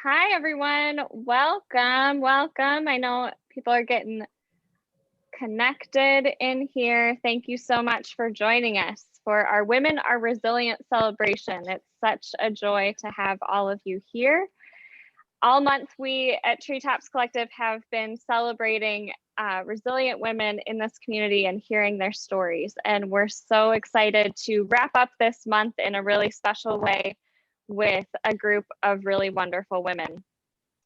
Hi, everyone. Welcome. I know people are getting connected in here. Thank you so much for joining us for our Women Are Resilient celebration. It's such a joy to have all of you here. All month, we at Treetops Collective have been celebrating resilient women in this community and hearing their stories. And we're so excited to wrap up this month in a really special way with a group of really wonderful women.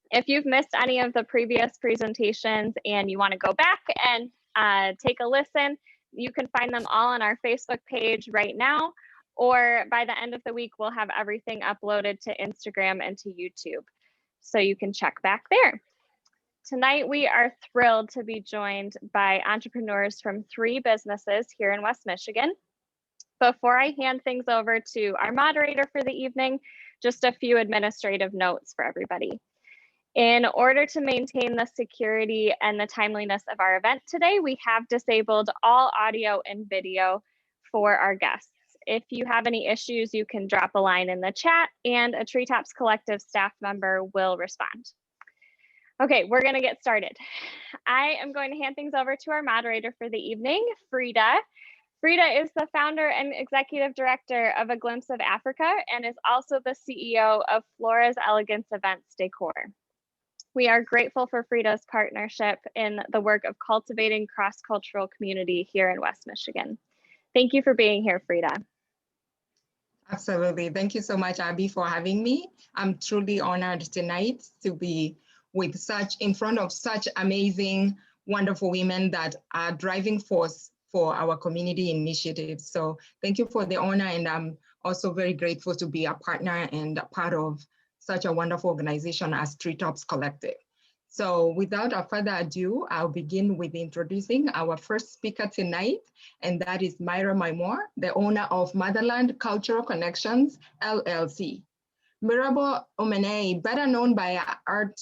If you've missed any of the previous presentations and you want to go back and take a listen, you can find them all on our Facebook page right now, or by the end of the week, we'll have everything uploaded to Instagram and to YouTube, so you can check back there. Tonight, we are thrilled to be joined by entrepreneurs from 3 businesses here in West Michigan. Before I hand things over to our moderator for the evening, just a few administrative notes for everybody. In order to maintain the security and the timeliness of our event today, we have disabled all audio and video for our guests. If you have any issues, you can drop a line in the chat and a Treetops Collective staff member will respond. Okay, we're gonna get started. I am going to hand things over to our moderator for the evening, Fridah. Fridah is the founder and executive director of A Glimpse of Africa and is also the CEO of Flora's Elegance events Decor. We are grateful for Fridah's partnership in the work of cultivating cross-cultural community here in West Michigan. Thank you for being here, Fridah. Absolutely. Thank you so much, Abby, for having me. I'm truly honored tonight to be in front of such amazing, wonderful women that are driving force for our community initiatives. So thank you for the honor, and I'm also very grateful to be a partner and a part of such a wonderful organization as Treetops Collective. So without further ado, I'll begin with introducing our first speaker tonight, and that is Myra Maimoh, the owner of Motherland Cultural Connections, LLC. Mirabo Omenei, better known by her art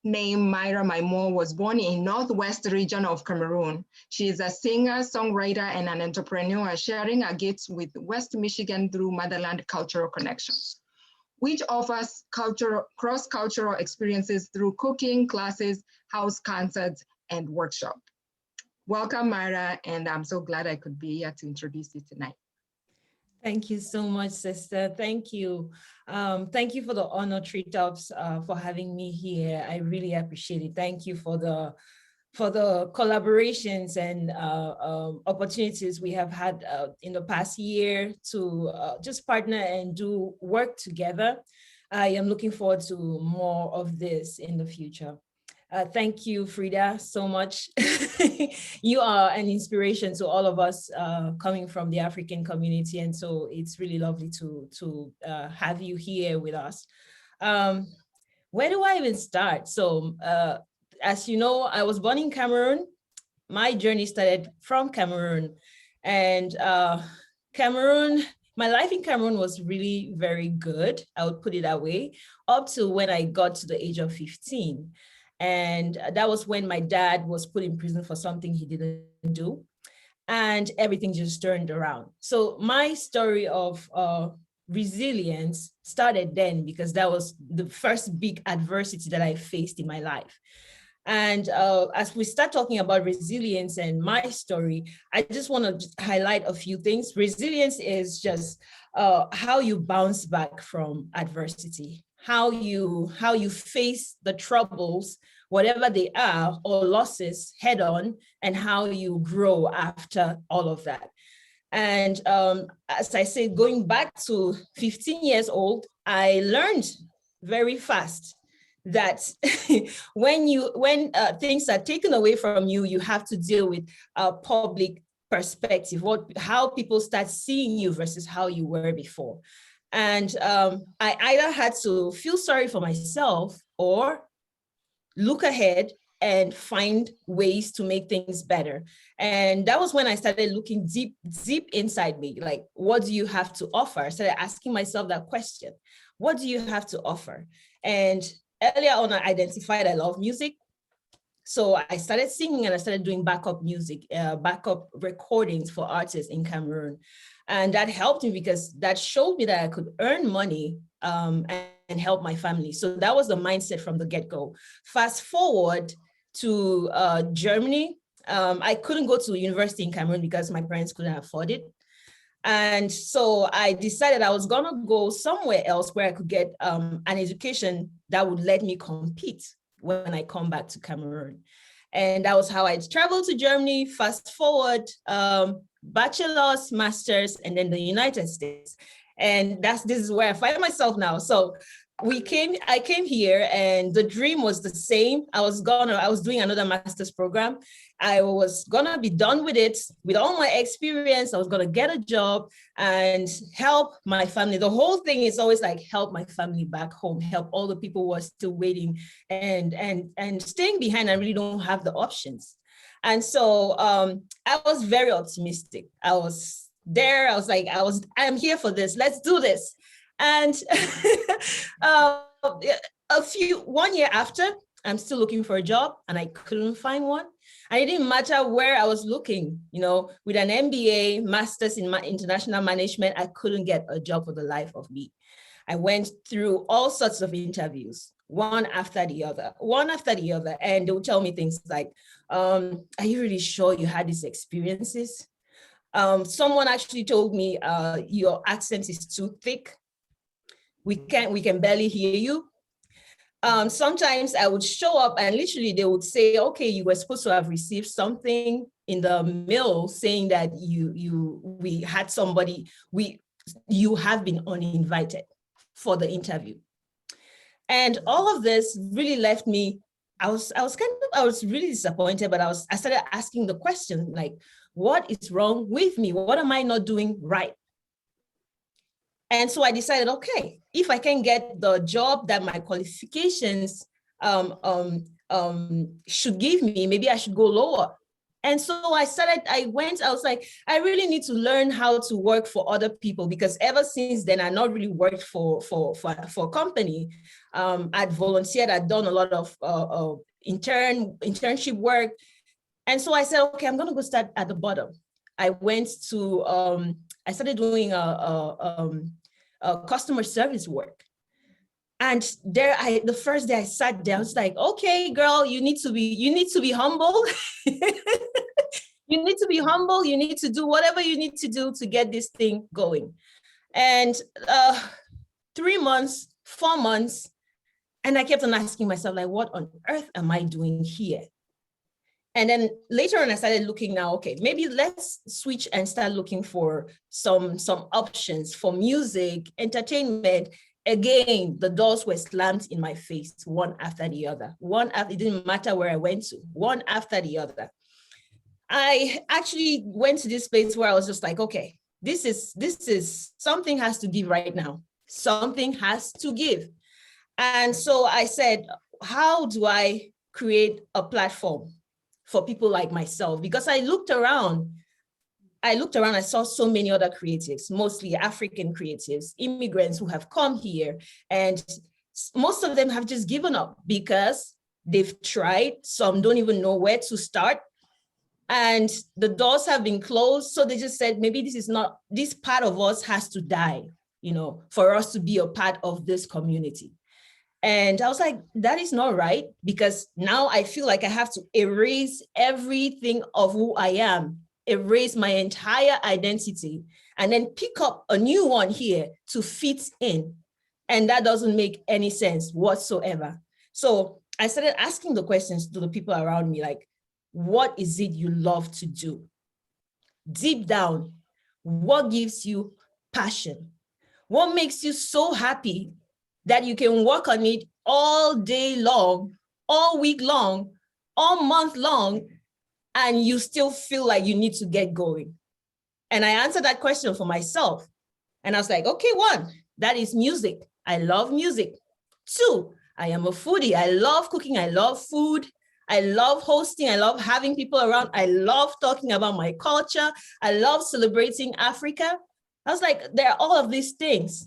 name Myra Maimoh, was born in Northwest region of Cameroon. She is a singer, songwriter, and an entrepreneur, sharing her gifts with West Michigan through Motherland Cultural Connections, which offers cross-cultural experiences through cooking, classes, house concerts, and workshops. Welcome, Myra, and I'm so glad I could be here to introduce you tonight. Thank you so much, sister. Thank you. Thank you for the honor, Treetops, for having me here. I really appreciate it. Thank you for the collaborations and opportunities we have had in the past year to just partner and do work together. I am looking forward to more of this in the future. Thank you, Fridah, so much. You are an inspiration to all of us coming from the African community, and so it's really lovely to have you here with us. Where do I even start? So, as you know, I was born in Cameroon. My journey started from Cameroon, and my life in Cameroon was really very good. I would put it that way, up to when I got to the age of 15. And that was when my dad was put in prison for something he didn't do. And everything just turned around. So my story of resilience started then, because that was the first big adversity that I faced in my life. And as we start talking about resilience and my story, I just want to highlight a few things. Resilience is just how you bounce back from adversity, how you face the troubles, whatever they are, or losses head on, and how you grow after all of that. And as I said, going back to 15 years old, I learned very fast that when things are taken away from you, you have to deal with a public perspective, how people start seeing you versus how you were before. And I either had to feel sorry for myself or look ahead and find ways to make things better. And that was when I started looking deep inside me, like, what do you have to offer? I started asking myself that question. What do you have to offer? And earlier on, I identified I love music. So I started singing and I started doing backup music, backup recordings for artists in Cameroon. And that helped me because that showed me that I could earn money and help my family. So that was the mindset from the get-go. Fast forward to Germany. I couldn't go to university in Cameroon because my parents couldn't afford it. And so I decided I was gonna go somewhere else where I could get an education that would let me compete when I come back to Cameroon. And that was how I traveled to Germany. Fast forward, bachelor's, master's, and then the United States. And this is where I find myself now. So I came here and the dream was the same. I was doing another master's program. I was gonna be done with it, with all my experience. I was gonna get a job and help my family. The whole thing is always like help my family back home, help all the people who are still waiting and staying behind. I really don't have the options. And so I was very optimistic. I was there. I was like, I'm here for this. Let's do this. And 1 year after, I'm still looking for a job and I couldn't find one. And it didn't matter where I was looking, with an MBA, master's in international management, I couldn't get a job for the life of me. I went through all sorts of interviews, one after the other. And they would tell me things like, are you really sure you had these experiences? Someone actually told me, your accent is too thick. We can barely hear you. Sometimes I would show up and literally they would say, okay, you were supposed to have received something in the mail saying that you have been uninvited for the interview. And all of this really left me, I was really disappointed, but I started asking the question, like, what is wrong with me? What am I not doing right? And so I decided, okay, if I can get the job that my qualifications should give me, maybe I should go lower. And so I was like, I really need to learn how to work for other people, because ever since then, I not really worked for a company. I'd volunteered, I'd done a lot of internship work. And so I said, okay, I'm gonna go start at the bottom. I started doing customer service work. And the first day I sat down, I was like, okay, girl, you need to be humble. You need to be humble. You need to do whatever you need to do to get this thing going. And 3 months, 4 months, and I kept on asking myself, like, what on earth am I doing here? And then later on, I started looking now, okay, maybe let's switch and start looking for some options for music, entertainment. Again, the doors were slammed in my face, one after the other. It didn't matter where I went to, one after the other. I actually went to this place where I was just like, okay, this is something has to give right now. Something has to give. And so I said, how do I create a platform for people like myself? Because I looked around, I saw so many other creatives, mostly African creatives, immigrants who have come here, and most of them have just given up because they've tried. Some don't even know where to start, and the doors have been closed. So they just said, maybe this part of us has to die, for us to be a part of this community. And I was like, that is not right, because now I feel like I have to erase everything of who I am, erase my entire identity, and then pick up a new one here to fit in. And that doesn't make any sense whatsoever. So I started asking the questions to the people around me, like, what is it you love to do? Deep down, what gives you passion? What makes you so happy that you can work on it all day long, all week long, all month long, and you still feel like you need to get going? And I answered that question for myself. And I was like, okay, 1, that is music. I love music. 2, I am a foodie. I love cooking. I love food. I love hosting. I love having people around. I love talking about my culture. I love celebrating Africa. I was like, there are all of these things.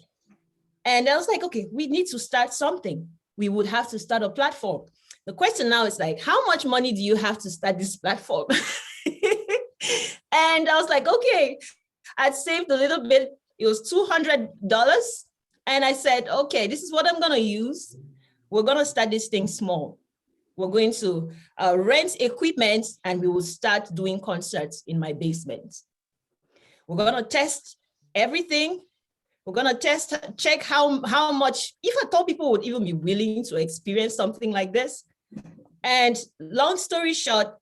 And I was like, okay, we need to start something. We would have to start a platform. The question now is like, how much money do you have to start this platform? And I was like, okay, I'd saved a little bit. It was $200. And I said, okay, this is what I'm going to use. We're going to start this thing small. We're going to rent equipment and we will start doing concerts in my basement. We're going to test everything. We're going to check how much, if at all people would even be willing to experience something like this. And long story short,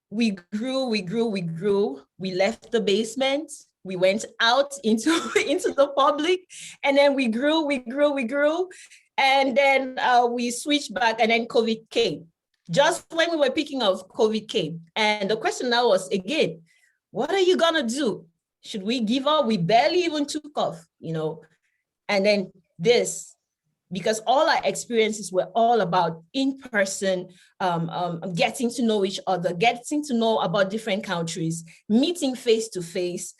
we grew. We left the basement. We went out into the public, and then we grew. And then we switched back, and then COVID came. Just when we were picking up, COVID came. And the question now was, again, what are you gonna do? Should we give up? We barely even took off, you know? And then this, because all our experiences were all about in-person, getting to know each other, getting to know about different countries, meeting face-to-face,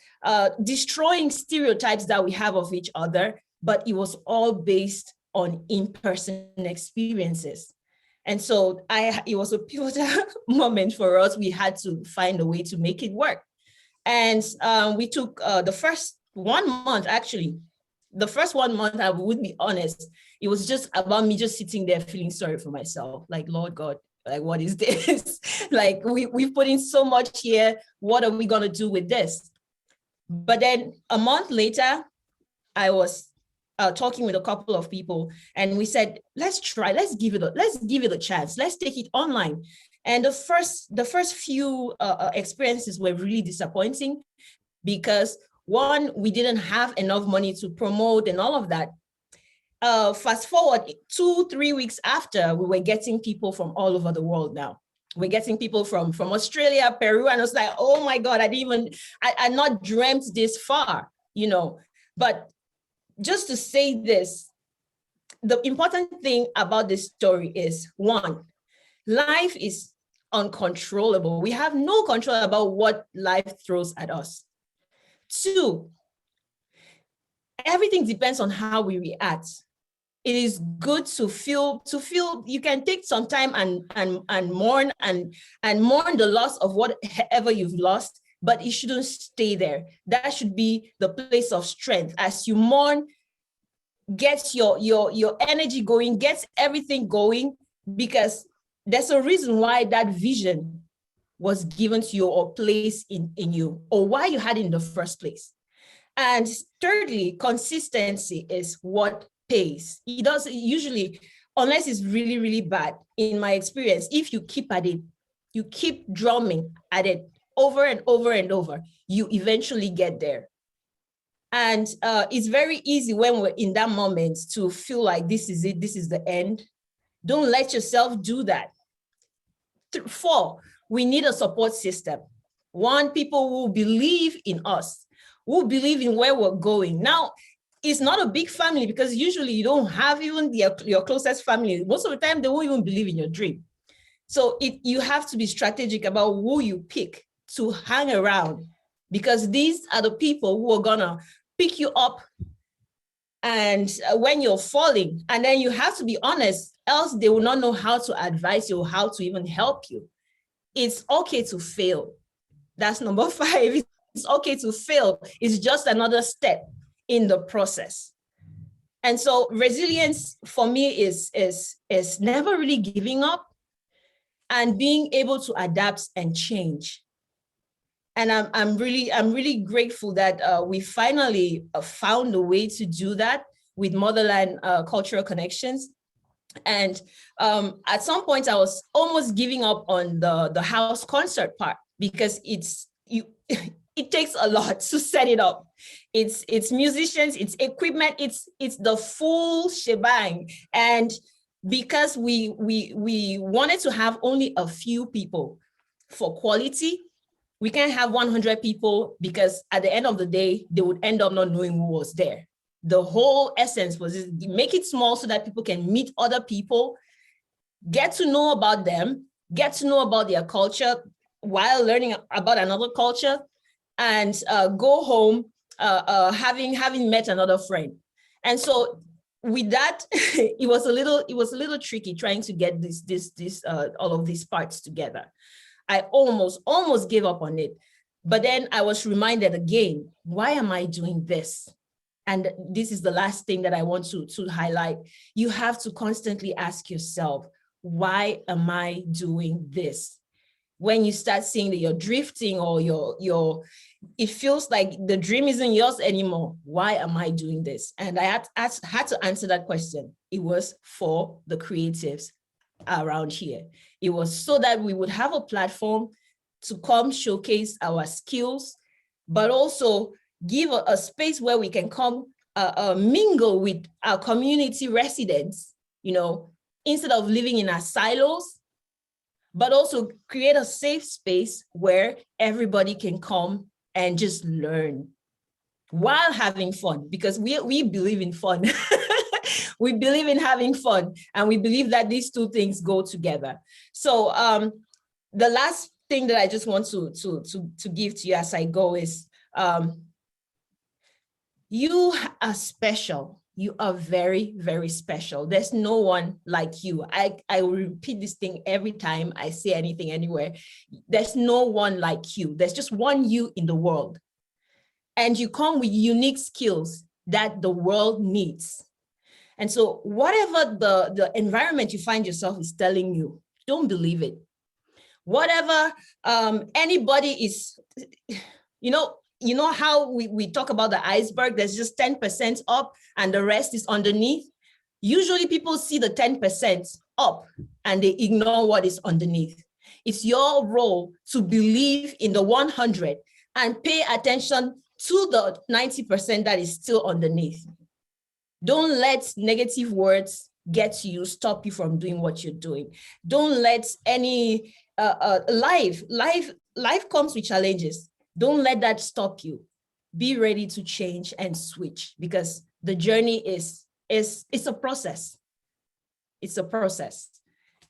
destroying stereotypes that we have of each other, but it was all based on in-person experiences. And so it was a pivotal moment for us. We had to find a way to make it work. And we took the first 1 month, actually. The first 1 month, I would be honest, it was just about me just sitting there feeling sorry for myself. Like, Lord God, like, what is this? Like, we've put in so much here. What are we gonna do with this? But then a month later, I was talking with a couple of people, and we said, let's give it a chance. Let's take it online. And the first few experiences were really disappointing because, one, we didn't have enough money to promote and all of that. Fast forward 2-3 weeks after, we were getting people from all over the world now. We're getting people from Australia, Peru, and I was like, oh my God, I not dreamt this far, you know. But just to say this, the important thing about this story is, one, life is uncontrollable. We have no control about what life throws at us. Two, everything depends on how we react. It is good to feel, you can take some time and mourn the loss of whatever you've lost, but it shouldn't stay there. That should be the place of strength. As you mourn, get your energy going, get everything going, because there's a reason why that vision was given to you or placed in you, or why you had it in the first place. And thirdly, consistency is what pays. It doesn't usually, unless it's really, really bad, in my experience, if you keep at it, you keep drumming at it over and over and over, you eventually get there. And it's very easy when we're in that moment to feel like this is it, this is the end. Don't let yourself do that. 4, we need a support system. 1, people who believe in us, who believe in where we're going. Now, it's not a big family because usually you don't have even your closest family. Most of the time, they won't even believe in your dream. So you have to be strategic about who you pick to hang around, because these are the people who are gonna pick you up and when you're falling, and then you have to be honest, else they will not know how to advise you or how to even help you. It's okay to fail. That's number 5. It's okay to fail. It's just another step in the process. And so resilience for me is never really giving up and being able to adapt and change. And I'm really grateful that we finally found a way to do that with Motherland Cultural Connections. And at some point, I was almost giving up on the house concert part, because it takes a lot to set it up. It's musicians, it's equipment, it's the full shebang. And because we wanted to have only a few people for quality, we can't have 100 people, because at the end of the day, they would end up not knowing who was there. The whole essence was make it small so that people can meet other people, get to know about them, get to know about their culture while learning about another culture, and go home having met another friend. And so with that, it was a little tricky trying to get this all of these parts together. I almost gave up on it. But then I was reminded again, why am I doing this? and this is the last thing that I want to highlight, you have to constantly ask yourself, why am I doing this? When you start seeing that you're drifting or it feels like the dream isn't yours anymore, why am I doing this? And I had to answer that question. It was for the creatives around here. It was so that we would have a platform to come showcase our skills, but also give a space where we can come mingle with our community residents, instead of living in our silos, but also create a safe space where everybody can come and just learn while having fun, because we believe in fun. We believe in having fun, and we believe that these two things go together. So the last thing that I just want to give to you as I go is, you are special. You are very, very special. There's no one like you. I will repeat this thing every time I say anything anywhere. There's no one like you. There's just one you in the world. And you come with unique skills that the world needs. And so whatever the environment you find yourself is telling you, don't believe it. Whatever anybody is, you know how we talk about the iceberg, there's just 10% up and the rest is underneath. Usually people see the 10% up and they ignore what is underneath. It's your role to believe in the 100 and pay attention to the 90% that is still underneath. Don't let negative words get to you, stop you from doing what you're doing. Don't let any life comes with challenges. Don't let that stop you. Be ready to change and switch, because the journey is a process. It's a process.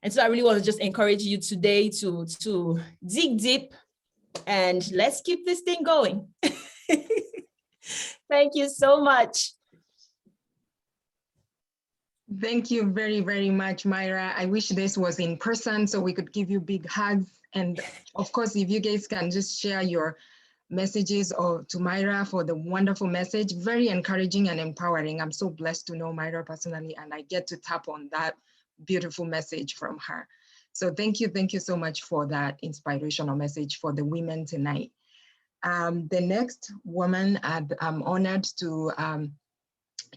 And so I really want to just encourage you today to dig deep and let's keep this thing going. Thank you so much. Thank you very, very much, Myra. I wish this was in person so we could give you big hugs. And of course, if you guys can just share your messages to Myra for the wonderful message, very encouraging and empowering. I'm so blessed to know Myra personally, and I get to tap on that beautiful message from her. So thank you so much for that inspirational message for the women tonight. The next woman I'm honored to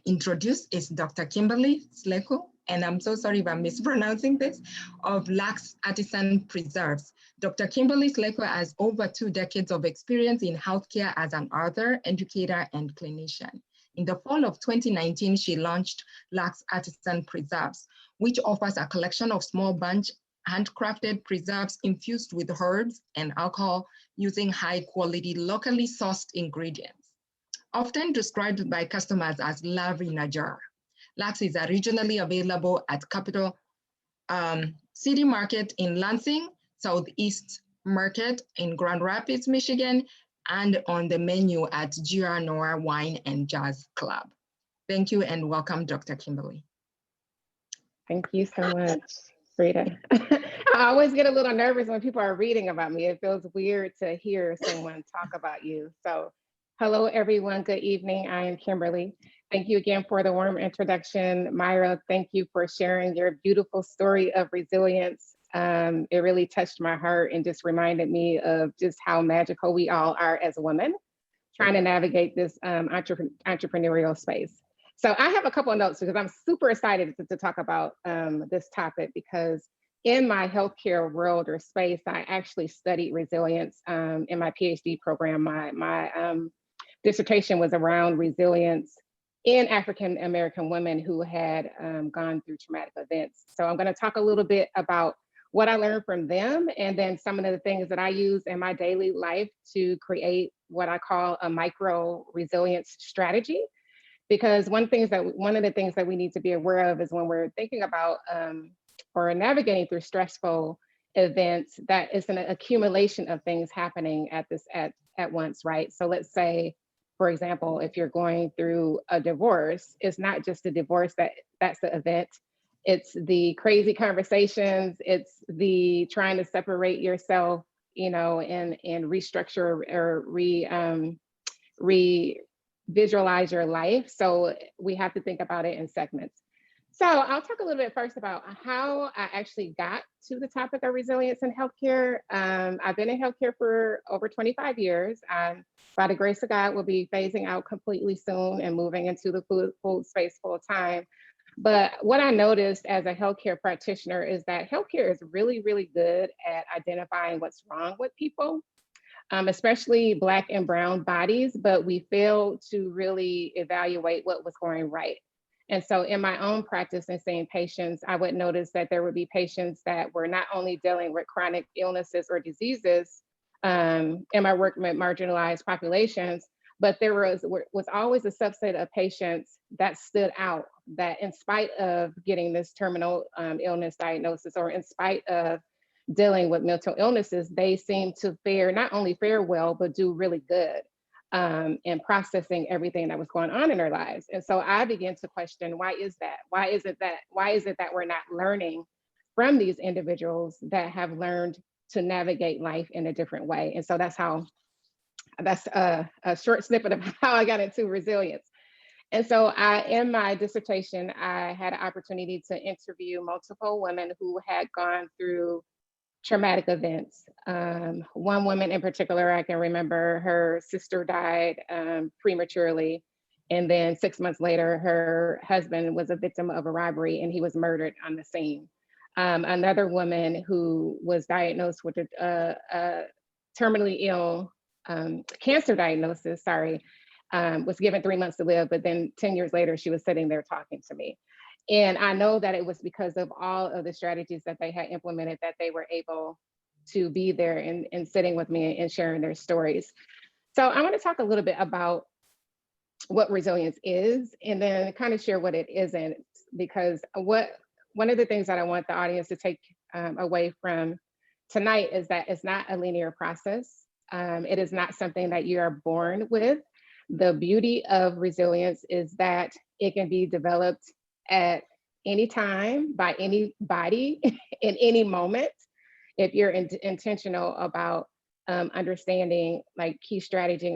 introduce is Dr. Kimberly Sleko, and I'm so sorry if I'm mispronouncing this, of Luxe Artisan Preserves. Dr. Kimberly Sleko has over 2 decades of experience in healthcare as an author, educator, and clinician. In the fall of 2019, she launched Luxe Artisan Preserves, which offers a collection of small bunch handcrafted preserves infused with herbs and alcohol using high quality, locally sourced ingredients. Often described by customers as love in a jar. Luxe is originally available at Capital City Market in Lansing, Southeast Market in Grand Rapids, Michigan, and on the menu at GR Noir Wine and Jazz Club. Thank you and welcome, Dr. Kimberly. Thank you so much, Fridah. I always get a little nervous when people are reading about me. It feels weird to hear someone talk about you. So hello, everyone. Good evening. I am Kimberly. Thank you again for the warm introduction. Myra, thank you for sharing your beautiful story of resilience. It really touched my heart and just reminded me of just how magical we all are as women trying to navigate this entrepreneurial space. So I have a couple of notes because I'm super excited to talk about this topic, because in my healthcare world or space, I actually studied resilience in my PhD program. My dissertation was around resilience in African American women who had gone through traumatic events. So I'm going to talk a little bit about what I learned from them, and then some of the things that I use in my daily life to create what I call a micro resilience strategy. Because one of the things that we need to be aware of is when we're thinking about or navigating through stressful events, that is an accumulation of things happening at once, right? So let's say, for example, if you're going through a divorce, it's not just the divorce that's the event. It's the crazy conversations. It's the trying to separate yourself, and restructure or visualize your life. So we have to think about it in segments. So I'll talk a little bit first about how I actually got to the topic of resilience in healthcare. I've been in healthcare for over 25 years. By the grace of God, will be phasing out completely soon and moving into the food space full time. But what I noticed as a healthcare practitioner is that healthcare is really, really good at identifying what's wrong with people, especially Black and brown bodies, but we failed to really evaluate what was going right. And so in my own practice and seeing patients, I would notice that there would be patients that were not only dealing with chronic illnesses or diseases in my work with marginalized populations, but there was always a subset of patients that stood out, that in spite of getting this terminal illness diagnosis, or in spite of dealing with mental illnesses, they seem to not only fare well, but do really good in processing everything that was going on in their lives. And so I began to question, why is that? Why is it that we're not learning from these individuals that have learned to navigate life in a different way? And so that's a short snippet of how I got into resilience. And so in my dissertation, I had an opportunity to interview multiple women who had gone through traumatic events. One woman in particular, I can remember her sister died prematurely. And then 6 months later, her husband was a victim of a robbery and he was murdered on the scene. Another woman who was diagnosed with a terminally ill cancer diagnosis, was given 3 months to live, but then 10 years later, she was sitting there talking to me. And I know that it was because of all of the strategies that they had implemented that they were able to be there and sitting with me and sharing their stories. So I want to talk a little bit about what resilience is, and then kind of share what it isn't, because one of the things that I want the audience to take away from tonight is that it's not a linear process. It is not something that you are born with. The beauty of resilience is that it can be developed at any time by anybody in any moment, if you're intentional about understanding like key strategies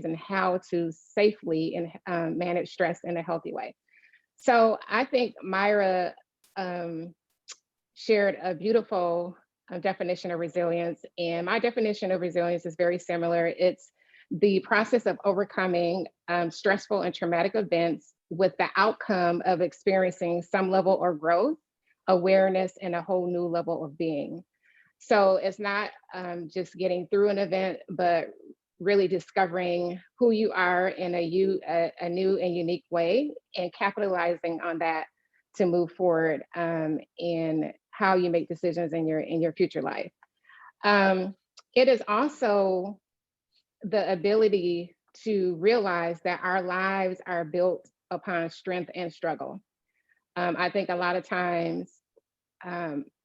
and how to safely and manage stress in a healthy way. So I think Myra shared a beautiful definition of resilience, and my definition of resilience is very similar. It's the process of overcoming stressful and traumatic events with the outcome of experiencing some level of growth, awareness, and a whole new level of being. So it's not just getting through an event, but really discovering who you are in a new and unique way, and capitalizing on that to move forward in how you make decisions in your future life. It is also the ability to realize that our lives are built upon strength and struggle. I think a lot of times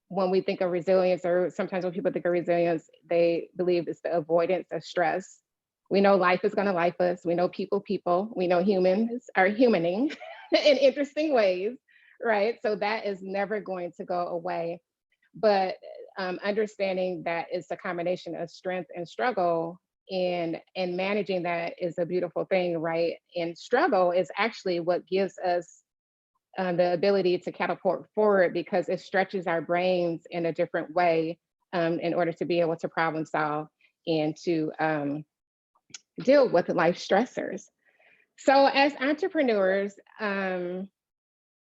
when we think of resilience, or sometimes when people think of resilience, they believe it's the avoidance of stress. We know life is going to life us. We know people. We know humans are humaning in interesting ways, right? So that is never going to go away. But understanding that it's a combination of strength and struggle, and managing that is a beautiful thing, right? And struggle is actually what gives us the ability to catapult forward, because it stretches our brains in a different way in order to be able to problem solve and to deal with life stressors. So as entrepreneurs,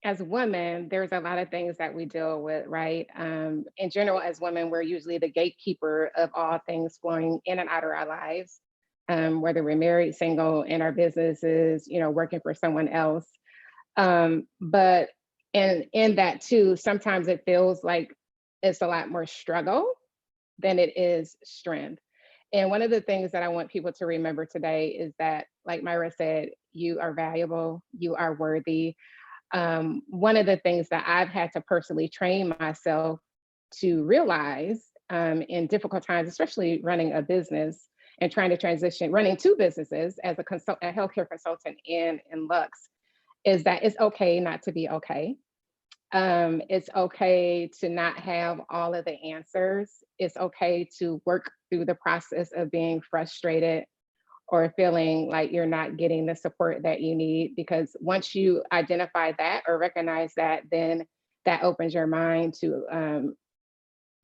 as women, there's a lot of things that we deal with, right? In general, as women, we're usually the gatekeeper of all things flowing in and out of our lives, whether we're married, single, in our businesses, working for someone else. But in that too, sometimes it feels like it's a lot more struggle than it is strength. And one of the things that I want people to remember today is that, like Myra said, you are valuable, you are worthy. One of the things that I've had to personally train myself to realize in difficult times, especially running a business and trying to transition, running two businesses as a healthcare consultant and in Luxe, is that it's okay not to be okay. It's okay to not have all of the answers. It's okay to work through the process of being frustrated or feeling like you're not getting the support that you need. Because once you identify that or recognize that, then that opens your mind to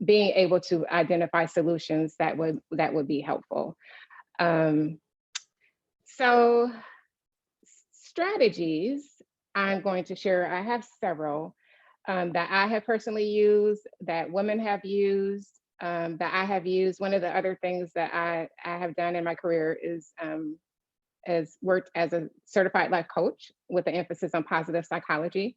being able to identify solutions that would be helpful. So strategies I'm going to share, I have several that I have personally used, that women have used, that I have used. One of the other things that I have done in my career is worked as a certified life coach with an emphasis on positive psychology.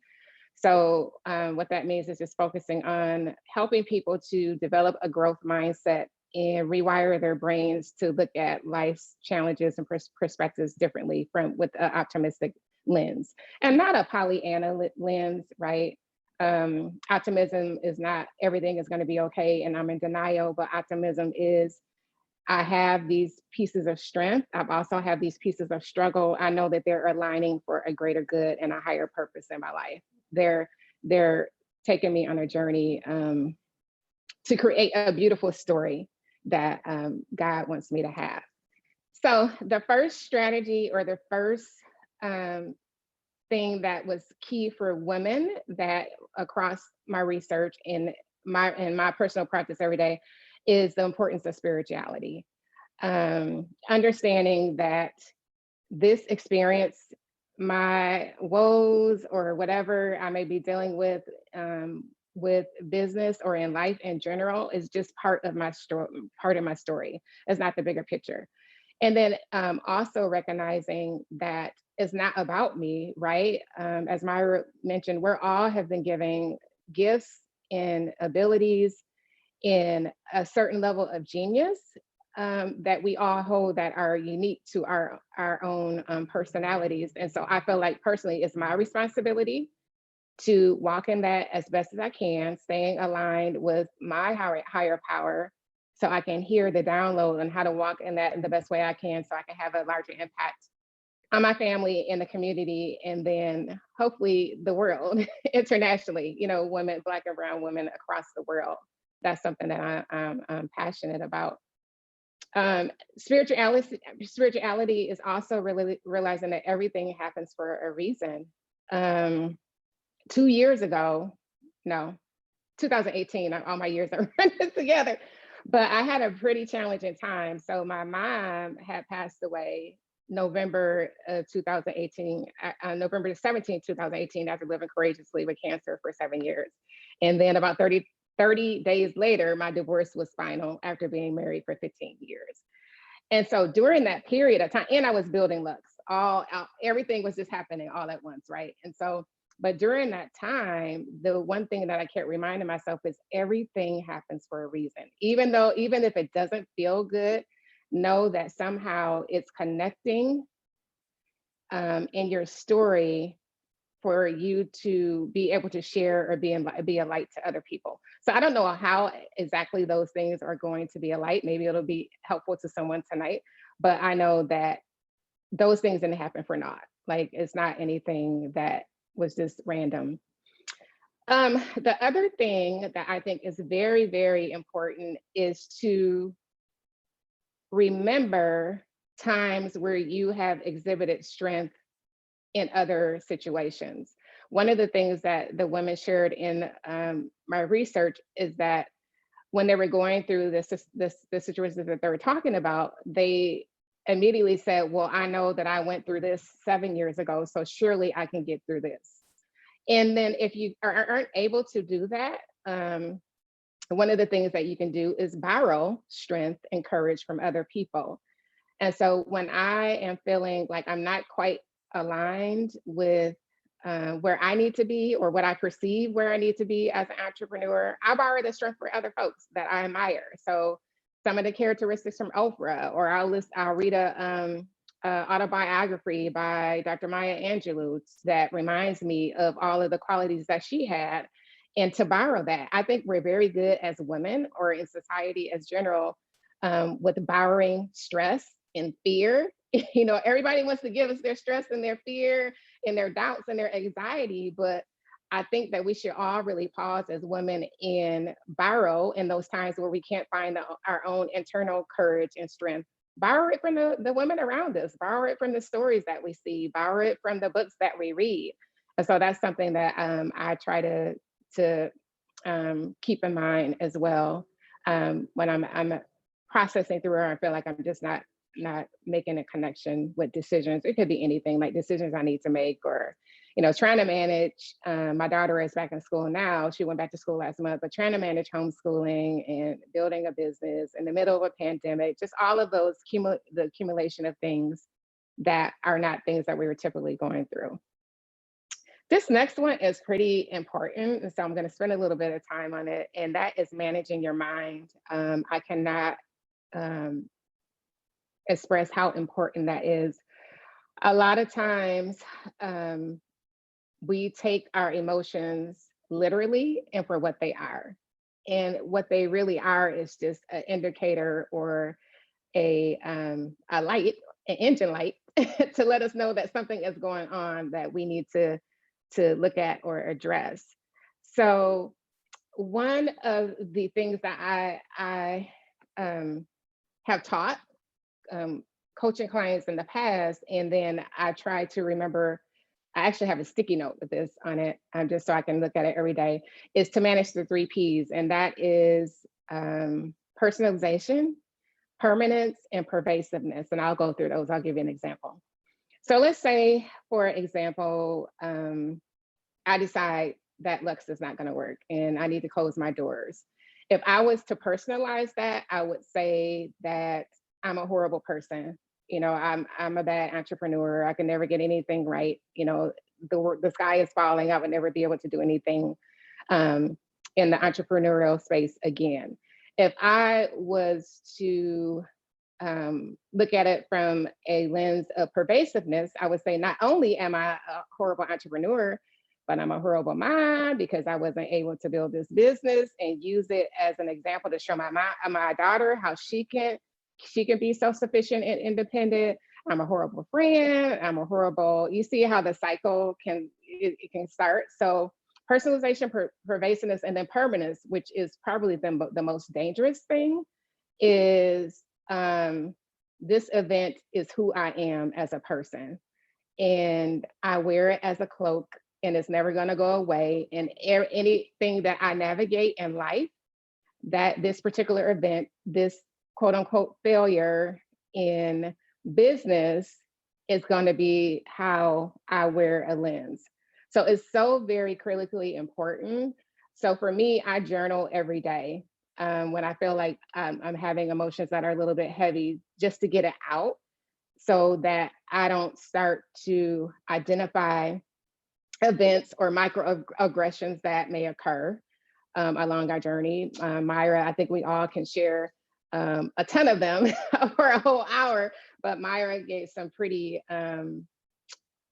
So what that means is just focusing on helping people to develop a growth mindset and rewire their brains to look at life's challenges and perspectives differently with an optimistic lens, and not a Pollyanna lens, right? Optimism is not everything is going to be okay and I'm in denial, but optimism is, I have these pieces of strength. I've also have these pieces of struggle. I know that they're aligning for a greater good and a higher purpose in my life. They're taking me on a journey to create a beautiful story that God wants me to have. So the first strategy, or the first thing that was key for women that across my research and my personal practice every day, is the importance of spirituality. Understanding that this experience, my woes or whatever I may be dealing with business or in life in general, is just part of my story. It's not the bigger picture. And then also recognizing that it's not about me, right? As Myra mentioned, we're all have been given gifts and abilities in a certain level of genius that we all hold that are unique to our own personalities. And so I feel like personally, it's my responsibility to walk in that as best as I can, staying aligned with my higher power, so I can hear the download on how to walk in that in the best way I can, so I can have a larger impact on my family and the community, and then hopefully the world internationally, women, Black and brown women across the world. That's something that I'm passionate about. Spirituality is also really realizing that everything happens for a reason. 2 years ago, no, 2018, all my years are running together, but I had a pretty challenging time. So my mom had passed away November of 2018, November 17, 2018, after living courageously with cancer for 7 years. And then about 30 days later, my divorce was final after being married for 15 years. And so during that period of time, and I was building Luxe, everything was just happening all at once, right? And so, but during that time, the one thing that I kept reminding myself is everything happens for a reason. Even if it doesn't feel good, know that somehow it's connecting in your story for you to be able to share or be a light to other people. So I don't know how exactly those things are going to be a light. Maybe it'll be helpful to someone tonight, but I know that those things didn't happen for naught. Like, it's not anything that was just random. The other thing that I think is very, very important is to remember times where you have exhibited strength in other situations. One of the things that the women shared in my research is that when they were going through the situations that they were talking about, they immediately said, well, I know that I went through this 7 years ago, so surely I can get through this. And then if you aren't able to do that, one of the things that you can do is borrow strength and courage from other people. And so when I am feeling like I'm not quite aligned with where I need to be, or what I perceive where I need to be as an entrepreneur, I borrow the strength for other folks that I admire. So some of the characteristics from Oprah, or I'll read a autobiography by Dr. Maya Angelou that reminds me of all of the qualities that she had, and to borrow that. I think we're very good as women, or in society as general, with borrowing stress and fear. Everybody wants to give us their stress and their fear and their doubts and their anxiety, but I think that we should all really pause as women and borrow in those times where we can't find our own internal courage and strength, borrow it from the women around us, borrow it from the stories that we see, borrow it from the books that we read. And so that's something that I try to keep in mind as well when I'm processing through, or I feel like I'm just not making a connection with decisions. It could be anything, like decisions I need to make, or trying to manage. My daughter is back in school now. She went back to school last month, but trying to manage homeschooling and building a business in the middle of a pandemic, just all of those the accumulation of things that are not things that we were typically going through. This next one is pretty important, and so I'm going to spend a little bit of time on it, and that is managing your mind. I cannot express how important that is. A lot of times, we take our emotions literally and for what they are. And what they really are is just an indicator or a light, an engine light to let us know that something is going on that we need to look at or address. So one of the things that I have taught coaching clients in the past, and then I try to remember, I actually have a sticky note with this on it, just so I can look at it every day, is to manage the 3 Ps. And that is personalization, permanence, and pervasiveness. And I'll go through those. I'll give you an example. So let's say, for example, I decide that Luxe is not going to work and I need to close my doors. If I was to personalize that, I would say that I'm a horrible person. I'm a bad entrepreneur. I can never get anything right. The sky is falling. I would never be able to do anything in the entrepreneurial space again. If I was to look at it from a lens of pervasiveness, I would say not only am I a horrible entrepreneur, but I'm a horrible mom because I wasn't able to build this business and use it as an example to show my daughter how she can be self-sufficient and independent. I'm a horrible friend. I'm a horrible, you see how the cycle can start. So personalization, pervasiveness, and then permanence, which is probably the most dangerous thing, is this event is who I am as a person. And I wear it as a cloak, and it's never going to go away. And anything that I navigate in life, that this particular event, this quote unquote failure in business, is going to be how I wear a lens. So it's so very critically important. So for me, I journal every day when I feel like I'm having emotions that are a little bit heavy, just to get it out so that I don't start to identify events or microaggressions that may occur along our journey. Myra, I think we all can share a ton of them for a whole hour, but Myra gave some pretty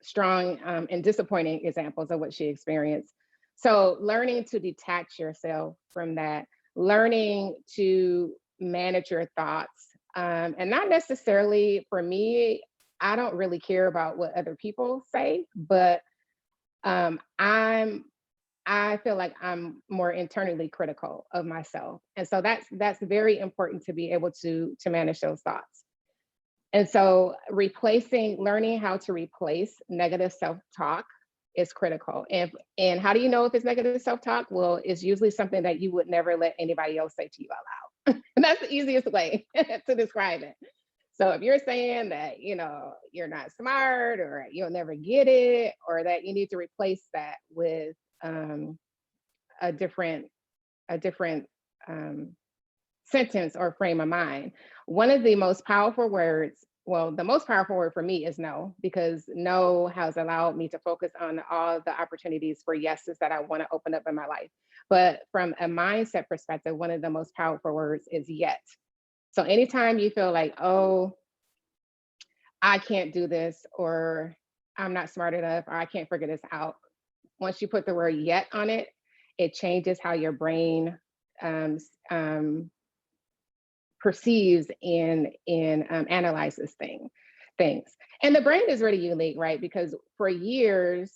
strong and disappointing examples of what she experienced. So learning to detach yourself from that, learning to manage your thoughts, and not necessarily, for me, I don't really care about what other people say, but I feel like I'm more internally critical of myself. And so that's very important to be able to manage those thoughts. And so learning how to replace negative self-talk is critical. And how do you know if it's negative self-talk? Well, it's usually something that you would never let anybody else say to you out loud. And that's the easiest way to describe it. So if you're saying that, you're not smart, or you'll never get it, or that you need to replace that with a different sentence or frame of mind. One of the most powerful words, well, the most powerful word for me is no, because no has allowed me to focus on all the opportunities for yeses that I want to open up in my life. But from a mindset perspective, one of the most powerful words is yet. So anytime you feel like, oh, I can't do this, or I'm not smart enough, or I can't figure this out, once you put the word yet on it, it changes how your brain perceives and analyzes things. And the brain is really unique, right? Because for years,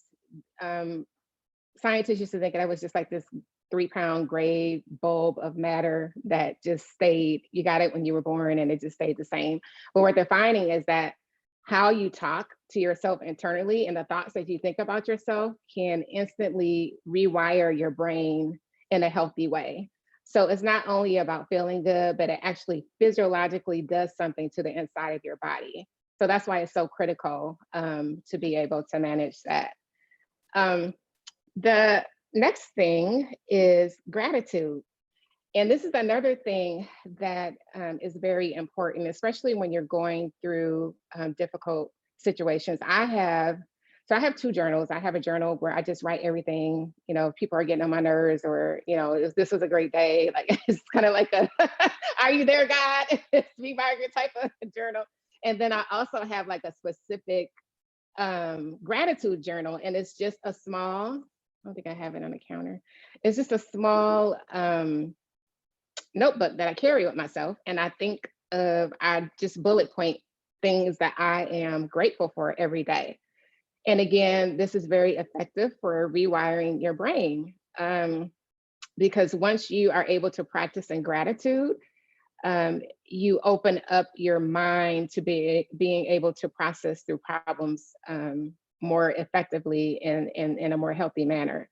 scientists used to think that I was just like this 3-pound gray bulb of matter that just stayed, you got it when you were born and it just stayed the same. But what they're finding is that how you talk to yourself internally and the thoughts that you think about yourself can instantly rewire your brain in a healthy way. So it's not only about feeling good, but it actually physiologically does something to the inside of your body. So that's why it's so critical to be able to manage that. The next thing is gratitude. And this is another thing that is very important, especially when you're going through difficult situations. I have 2 journals. I have a journal where I just write everything, you know, if people are getting on my nerves, or, you know, if this was a great day, like it's kind of like a, are you there, God? It's me, Margaret type of journal. And then I also have like a specific gratitude journal, and it's just a small, I don't think I have it on the counter. It's just a small notebook that I carry with myself. And I just bullet point things that I am grateful for every day. And again, this is very effective for rewiring your brain, because once you are able to practice in gratitude, you open up your mind to being able to process through problems more effectively and in a more healthy manner.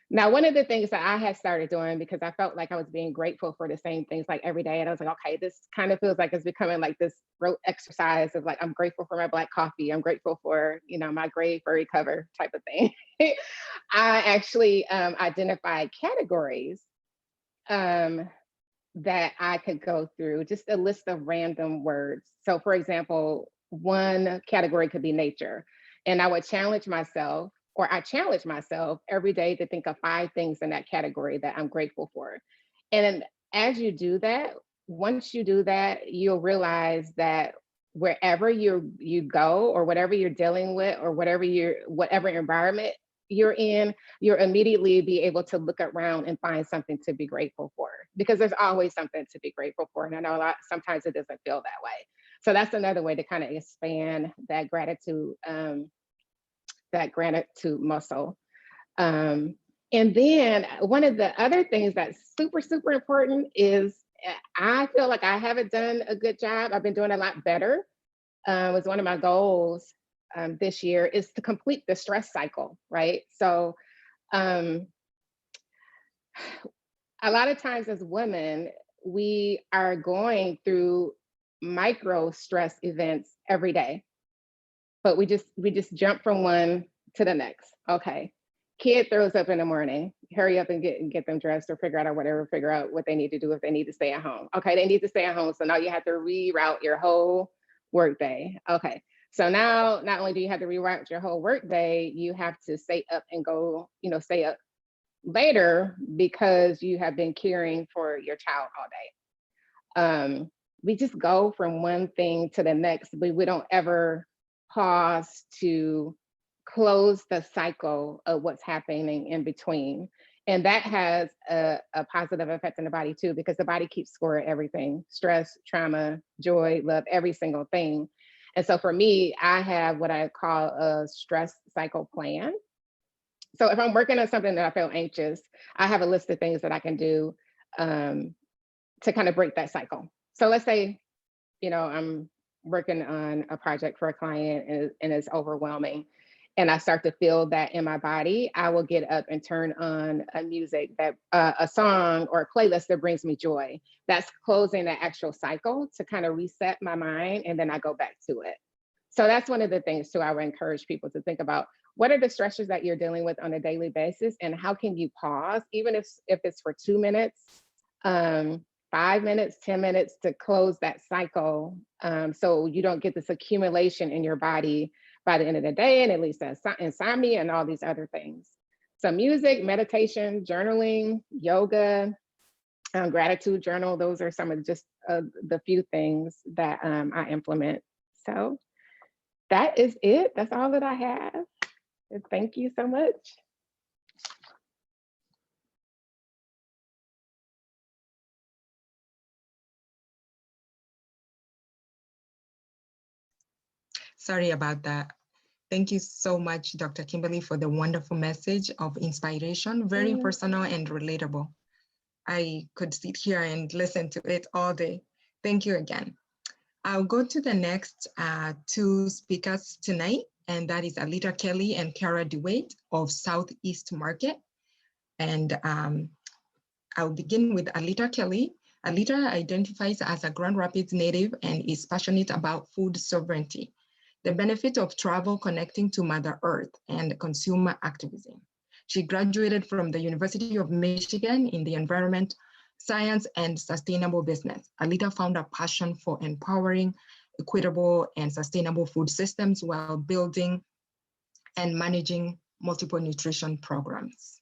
Now, one of the things that I had started doing, because I felt like I was being grateful for the same things like every day, and I was like, okay, this kind of feels like it's becoming like this rote exercise of like, I'm grateful for my Black coffee, I'm grateful for, you know, my gray furry cover type of thing. I actually identified categories that I could go through, just a list of random words. So for example, one category could be nature. And I would challenge myself, or I challenge myself every day to think of 5 things in that category that I'm grateful for. And as you do that, once you do that, you'll realize that wherever you go, or whatever you're dealing with, or whatever environment you're in, you'll immediately be able to look around and find something to be grateful for, because there's always something to be grateful for. And I know sometimes it doesn't feel that way. So that's another way to kind of expand that gratitude muscle. And then one of the other things that's super, super important is, I feel like I haven't done a good job. I've been doing a lot better. Was one of my goals this year, is to complete the stress cycle, right? So a lot of times as women, we are going through micro stress events every day, but we just jump from one to the next. Okay, kid throws up in the morning, hurry up and get them dressed, or figure out what they need to do if they need to stay at home. Okay, they need to stay at home, so now you have to reroute your whole work day. Okay, so now not only do you have to reroute your whole work day, you have to stay up and go, stay up later because you have been caring for your child all day. We just go from one thing to the next, but we don't ever pause to close the cycle of what's happening in between. And that has a positive effect on the body too, because the body keeps score of everything: stress, trauma, joy, love, every single thing. And so for me, I have what I call a stress cycle plan. So if I'm working on something that I feel anxious, I have a list of things that I can do to kind of break that cycle. So let's say, I'm working on a project for a client and it's overwhelming, and I start to feel that in my body, I will get up and turn on a song or a playlist that brings me joy. That's closing the actual cycle to kind of reset my mind, and then I go back to it. So that's one of the things too I would encourage people to think about. What are the stressors that you're dealing with on a daily basis, and how can you pause, even if it's for 2 minutes, 5 minutes, 10 minutes, to close that cycle, so you don't get this accumulation in your body by the end of the day, and it leads to insomnia and all these other things. So music, meditation, journaling, yoga, gratitude journal, those are some of just the few things that I implement. So that is it. That's all that I have. Thank you so much. Sorry about that. Thank you so much, Dr. Kimberly, for the wonderful message of inspiration, very personal and relatable. I could sit here and listen to it all day. Thank you again. I'll go to the next two speakers tonight, and that is Alita Kelly and Cara DeWit of Southeast Market. And I'll begin with Alita Kelly. Alita identifies as a Grand Rapids native and is passionate about food sovereignty, the benefit of travel connecting to Mother Earth, and consumer activism. She graduated from the University of Michigan in the environment, science, and sustainable business. Alita found a passion for empowering equitable and sustainable food systems while building and managing multiple nutrition programs.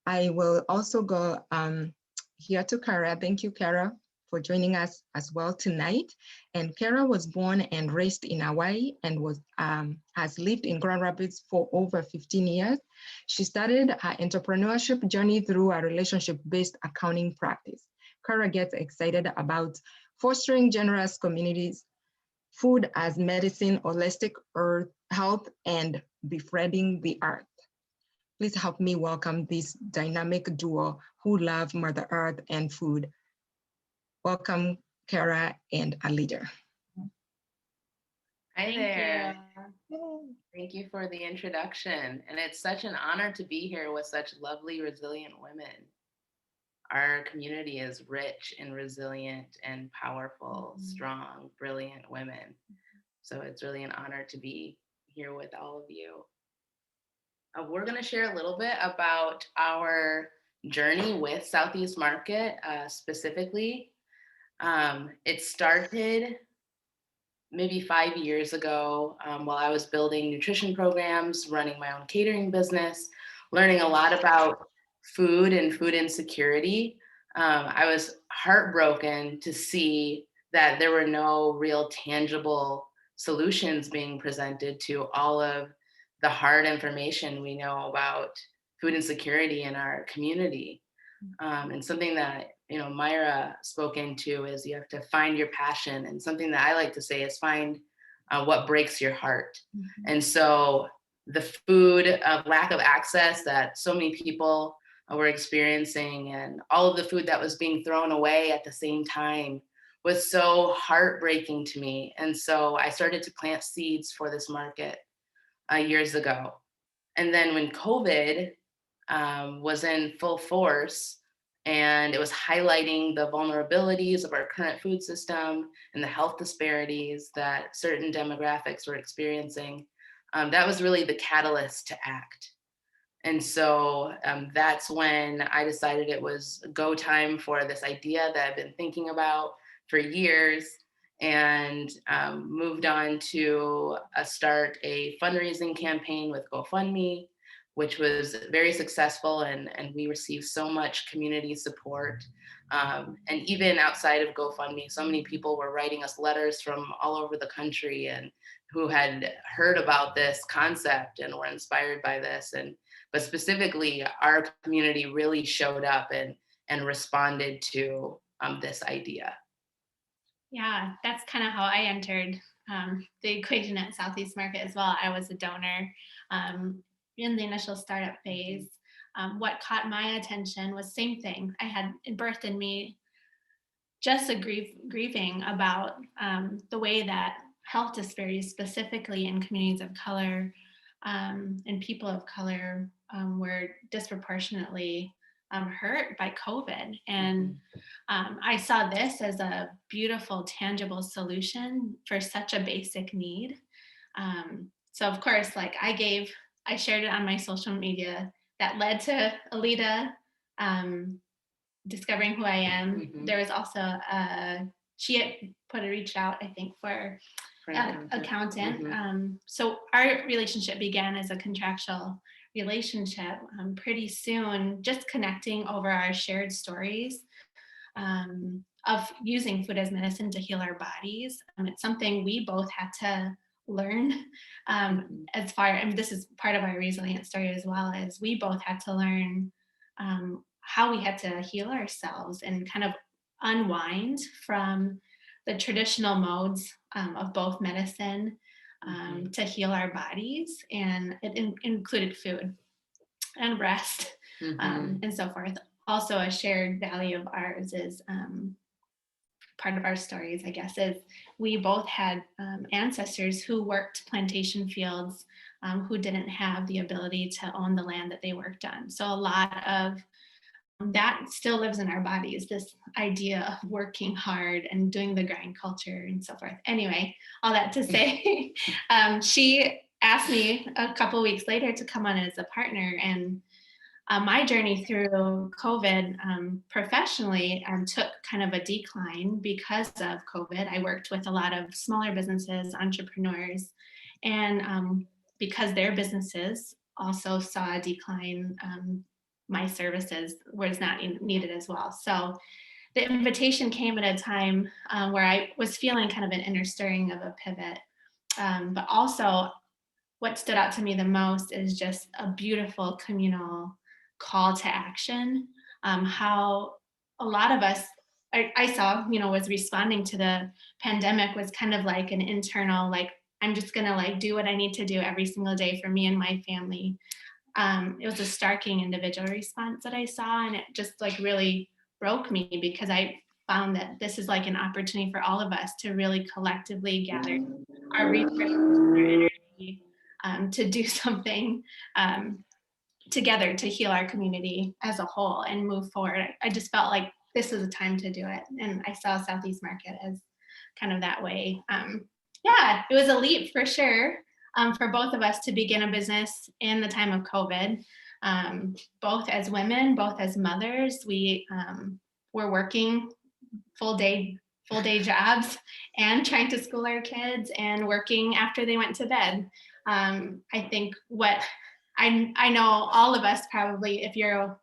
I will also go here to Cara. Thank you, Cara, for joining us as well tonight. And Cara was born and raised in Hawaii and has lived in Grand Rapids for over 15 years. She started her entrepreneurship journey through a relationship-based accounting practice. Cara gets excited about fostering generous communities, food as medicine, holistic earth health, and befriending the earth. Please help me welcome this dynamic duo who love Mother Earth and food. Welcome, Cara and Alita. Hi there. Thank you for the introduction. And it's such an honor to be here with such lovely, resilient women. Our community is rich and resilient and powerful, strong, brilliant women. So it's really an honor to be here with all of you. We're going to share a little bit about our journey with Southeast Market specifically. It started maybe 5 years ago while I was building nutrition programs, running my own catering business, learning a lot about food and food insecurity. I was heartbroken to see that there were no real tangible solutions being presented to all of the hard information we know about food insecurity in our community. And something that Myra spoke into is you have to find your passion, and something that I like to say is find what breaks your heart. And so the food lack of access that so many people were experiencing, and all of the food that was being thrown away at the same time, was so heartbreaking to me. And so I started to plant seeds for this market years ago. And then when COVID was in full force, and it was highlighting the vulnerabilities of our current food system and the health disparities that certain demographics were experiencing, that was really the catalyst to act. And so that's when I decided it was go time for this idea that I've been thinking about for years, and moved on to start a fundraising campaign with GoFundMe, which was very successful, and we received so much community support. And even outside of GoFundMe, so many people were writing us letters from all over the country and who had heard about this concept and were inspired by this. But specifically, our community really showed up and responded to this idea. Yeah, that's kind of how I entered the equation at Southeast Market as well. I was a donor in the initial startup phase. What caught my attention was same thing. I had birthed in me just a grieving about the way that health disparities, specifically in communities of color and people of color, were disproportionately hurt by COVID. And I saw this as a beautiful, tangible solution for such a basic need. So of course, I shared it on my social media. That led to Alita discovering who I am. There was also she had reached out, I think, for an accountant. So our relationship began as a contractual relationship pretty soon, just connecting over our shared stories of using food as medicine to heal our bodies. It's something we both had to learn this is part of our resilient story as well, as we both had to learn how we had to heal ourselves and kind of unwind from the traditional modes of both medicine to heal our bodies. And it included food and rest and so forth. Also, a shared value of ours is part of our stories, I guess, is we both had ancestors who worked plantation fields who didn't have the ability to own the land that they worked on. So a lot of that still lives in our bodies, this idea of working hard and doing the grind culture and so forth. Anyway, all that to say, she asked me a couple weeks later to come on as a partner. And my journey through COVID professionally took kind of a decline because of COVID. I worked with a lot of smaller businesses, entrepreneurs, and because their businesses also saw a decline, my services was not needed as well. So the invitation came at a time where I was feeling kind of an inner stirring of a pivot. But also what stood out to me the most is just a beautiful communal call to action. How a lot of us, I saw, was responding to the pandemic was kind of like an internal, like, I'm just gonna like do what I need to do every single day for me and my family. It was a starking individual response that I saw, and it just like really broke me because I found that this is like an opportunity for all of us to really collectively gather our resources and our energy to do something together to heal our community as a whole and move forward. I just felt like this is a time to do it. And I saw Southeast Market as kind of that way. Yeah, it was a leap for sure for both of us to begin a business in the time of COVID. Both as women, both as mothers, we were working full day jobs and trying to school our kids and working after they went to bed. I think what I know all of us probably, if you're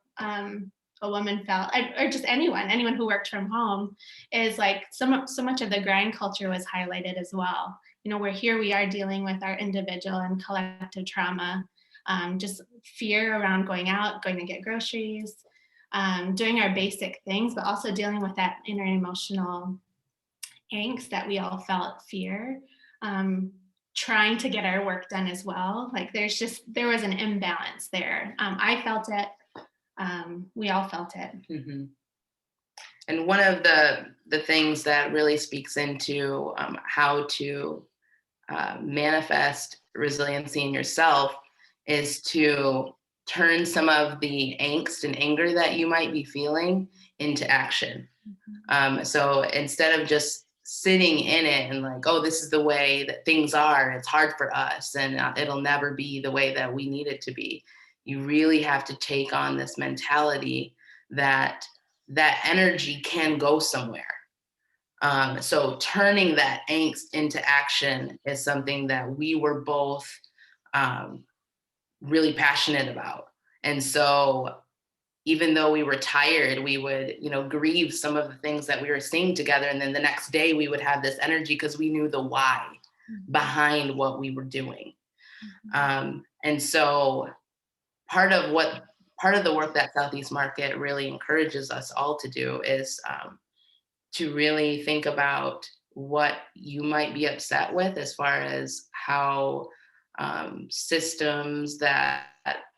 a woman felt, or just anyone who worked from home, is like so much of the grind culture was highlighted as well. We are dealing with our individual and collective trauma, just fear around going out, going to get groceries, doing our basic things, but also dealing with that inner emotional angst that we all felt, fear, trying to get our work done as well. Like there was an imbalance there. I felt it. We all felt it. Mm-hmm. And one of the things that really speaks into how to manifest resiliency in yourself is to turn some of the angst and anger that you might be feeling into action. Mm-hmm. So instead of just sitting in it and like, oh, this is the way that things are, it's hard for us and it'll never be the way that we need it to be. You really have to take on this mentality that energy can go somewhere. So turning that angst into action is something that we were both really passionate about. And so even though we were tired, we would, grieve some of the things that we were seeing together. And then the next day we would have this energy because we knew the why behind what we were doing. And so part of the work that Southeast Market really encourages us all to do is to really think about what you might be upset with as far as how systems that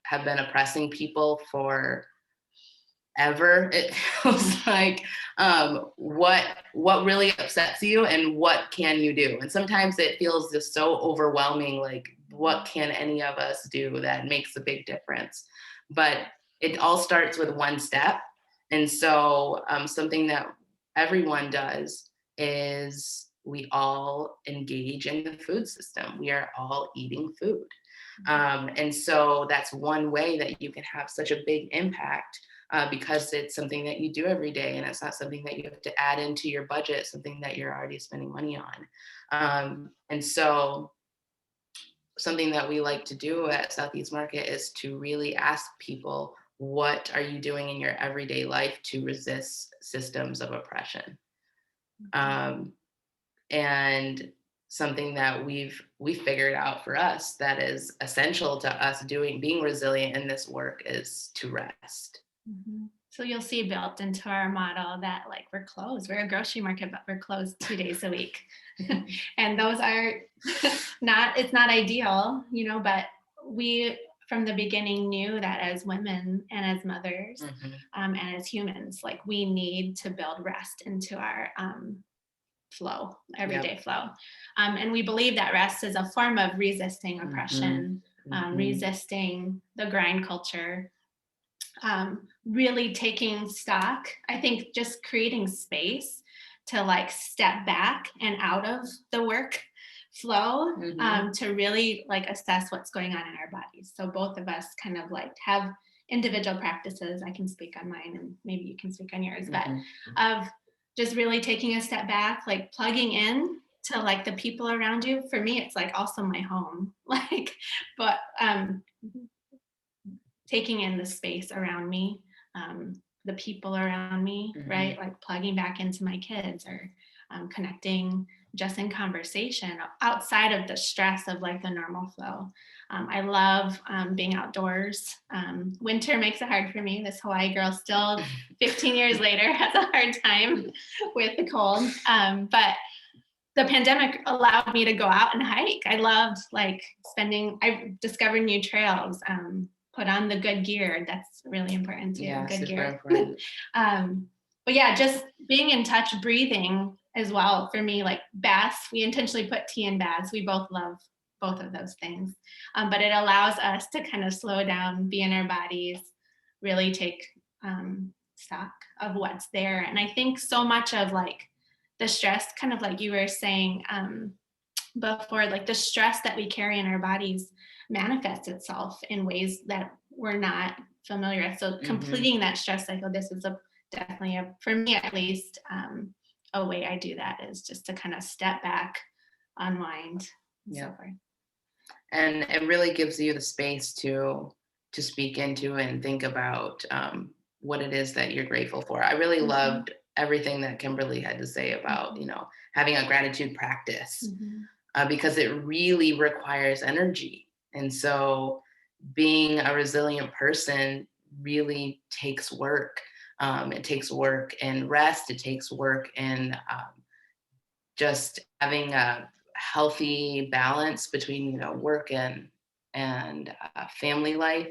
have been oppressing people for ever, it feels like, what really upsets you and what can you do? And sometimes it feels just so overwhelming, like what can any of us do that makes a big difference? But it all starts with one step. And so something that everyone does is we all engage in the food system. We are all eating food. And so that's one way that you can have such a big impact because it's something that you do every day and it's not something that you have to add into your budget, something that you're already spending money on. And so something that we like to do at Southeast Market is to really ask people, what are you doing in your everyday life to resist systems of oppression? And something that we've figured out for us that is essential to us being resilient in this work is to rest. So you'll see built into our model that like we're closed. We're a grocery market, but we're closed 2 days a week. And those are it's not ideal, you know, but we from the beginning knew that as women and as mothers and as humans, like we need to build rest into our flow, everyday flow. And we believe that rest is a form of resisting oppression, resisting the grind culture. Really taking stock, I think just creating space to like step back and out of the work flow to really like assess what's going on in our bodies. So both of us kind of like have individual practices. I can speak on mine and maybe you can speak on yours, but of just really taking a step back, like plugging in to like the people around you. For me, it's like also my home, like, but taking in the space around me, the people around me, right? Like plugging back into my kids or connecting just in conversation outside of the stress of like the normal flow. I love being outdoors. Winter makes it hard for me. This Hawaii girl still 15 years later has a hard time with the cold. But the pandemic allowed me to go out and hike. I loved like I discovered new trails, put on the good gear. That's really important too. Yeah, good super gear. important. But yeah, just being in touch, breathing as well for me, like baths. We intentionally put tea in baths. We both love both of those things. But it allows us to kind of slow down, be in our bodies, really take stock of what's there. And I think so much of like the stress, kind of like you were saying before, like the stress that we carry in our bodies manifests itself in ways that we're not familiar with. So completing that stress cycle, this is definitely for me at least, a way I do that is just to kind of step back, unwind, and so forth. And it really gives you the space to speak into and think about what it is that you're grateful for. I really loved everything that Kimberly had to say about, you know, having a gratitude practice because it really requires energy. And so being a resilient person really takes work. It takes work and rest. It takes work and just having a healthy balance between, you know, work and family life,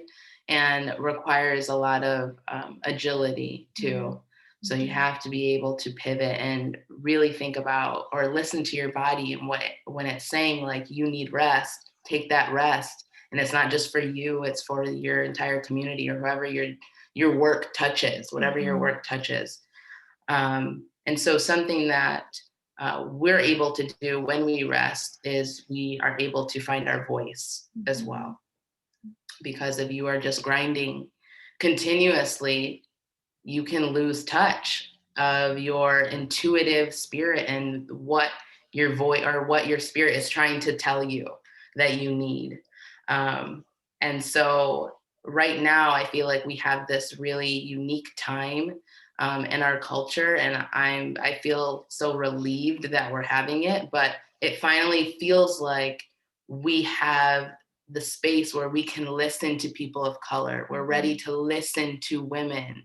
and requires a lot of agility too. So you have to be able to pivot and really think about or listen to your body and when it's saying like you need rest, take that rest. And it's not just for you, it's for your entire community or whoever your work touches, whatever your work touches. And so something that we're able to do when we rest is we are able to find our voice as well. Because if you are just grinding continuously, you can lose touch of your intuitive spirit and what your voice or what your spirit is trying to tell you that you need. And so right now, I feel like we have this really unique time in our culture, and I feel so relieved that we're having it, but it finally feels like we have the space where we can listen to people of color. We're ready to listen to women.